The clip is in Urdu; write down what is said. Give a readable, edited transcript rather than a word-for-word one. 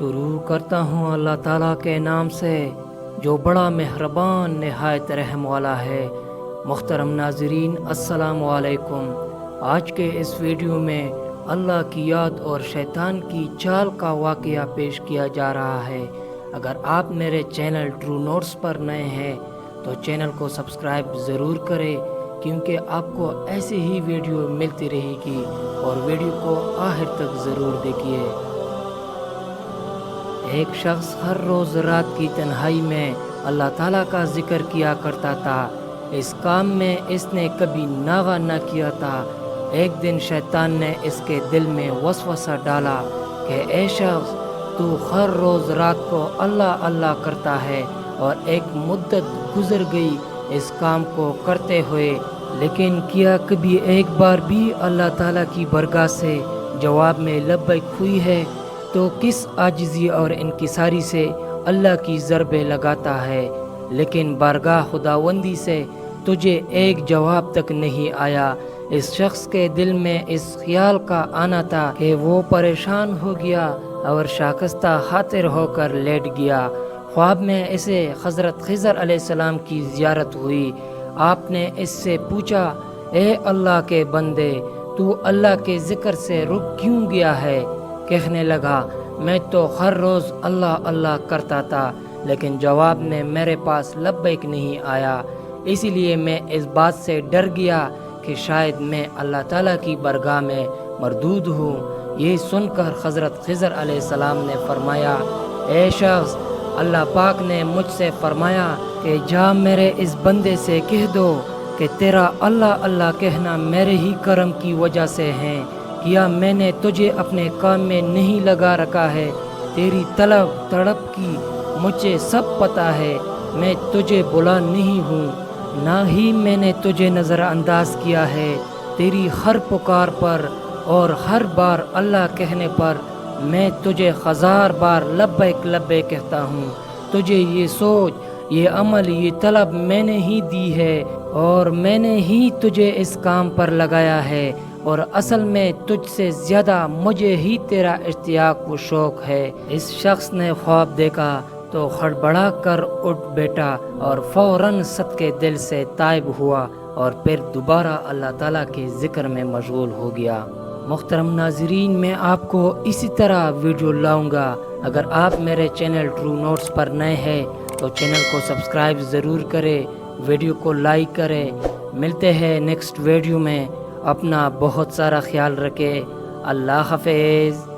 شروع کرتا ہوں اللہ تعالیٰ کے نام سے جو بڑا مہربان نہایت رحم والا ہے۔ محترم ناظرین السلام علیکم۔ آج کے اس ویڈیو میں اللہ کی یاد اور شیطان کی چال کا واقعہ پیش کیا جا رہا ہے۔ اگر آپ میرے چینل ٹرو نوٹس پر نئے ہیں تو چینل کو سبسکرائب ضرور کریں، کیونکہ آپ کو ایسی ہی ویڈیو ملتی رہے گی، اور ویڈیو کو آخر تک ضرور دیکھیے۔ ایک شخص ہر روز رات کی تنہائی میں اللہ تعالیٰ کا ذکر کیا کرتا تھا۔ اس کام میں اس نے کبھی ناغہ نہ کیا تھا۔ ایک دن شیطان نے اس کے دل میں وسوسہ ڈالا کہ اے شخص، تو ہر روز رات کو اللہ اللہ کرتا ہے، اور ایک مدت گزر گئی اس کام کو کرتے ہوئے، لیکن کیا کبھی ایک بار بھی اللہ تعالیٰ کی بارگاہ سے جواب میں لبیک ہوئی ہے؟ تو کس عاجزی اور انکساری سے اللہ کی ضربیں لگاتا ہے، لیکن بارگاہ خداوندی سے تجھے ایک جواب تک نہیں آیا۔ اس شخص کے دل میں اس خیال کا آنا تھا کہ وہ پریشان ہو گیا اور شاکستہ خاطر ہو کر لیٹ گیا۔ خواب میں اسے حضرت خضر علیہ السلام کی زیارت ہوئی۔ آپ نے اس سے پوچھا، اے اللہ کے بندے، تو اللہ کے ذکر سے رک کیوں گیا ہے؟ کہنے لگا، میں تو ہر روز اللہ اللہ کرتا تھا، لیکن جواب میں میرے پاس لبیک نہیں آیا، اسی لیے میں اس بات سے ڈر گیا کہ شاید میں اللہ تعالیٰ کی بارگاہ میں مردود ہوں۔ یہ سن کر حضرت خضر علیہ السلام نے فرمایا، اے شخص، اللہ پاک نے مجھ سے فرمایا کہ جا میرے اس بندے سے کہہ دو کہ تیرا اللہ اللہ کہنا میرے ہی کرم کی وجہ سے ہے، کیا میں نے تجھے اپنے کام میں نہیں لگا رکھا ہے؟ تیری طلب تڑپ کی مجھے سب پتہ ہے، میں تجھے بلا نہیں ہوں، نہ ہی میں نے تجھے نظر انداز کیا ہے۔ تیری ہر پکار پر اور ہر بار اللہ کہنے پر میں تجھے ہزار بار لبیک لبیک کہتا ہوں۔ تجھے یہ سوچ، یہ عمل، یہ طلب میں نے ہی دی ہے، اور میں نے ہی تجھے اس کام پر لگایا ہے، اور اصل میں تجھ سے زیادہ مجھے ہی تیرا اشتیاق و شوق ہے۔ اس شخص نے خواب دیکھا تو ہڑبڑا کر اٹھ بیٹھا اور فوراً صدقے دل سے تائب ہوا، اور پھر دوبارہ اللہ تعالیٰ کے ذکر میں مشغول ہو گیا۔ محترم ناظرین، میں آپ کو اسی طرح ویڈیو لاؤں گا۔ اگر آپ میرے چینل ٹرو نوٹس پر نئے ہیں تو چینل کو سبسکرائب ضرور کریں، ویڈیو کو لائک کریں۔ ملتے ہیں نیکسٹ ویڈیو میں، اپنا بہت سارا خیال رکھیں۔ اللہ حافظ۔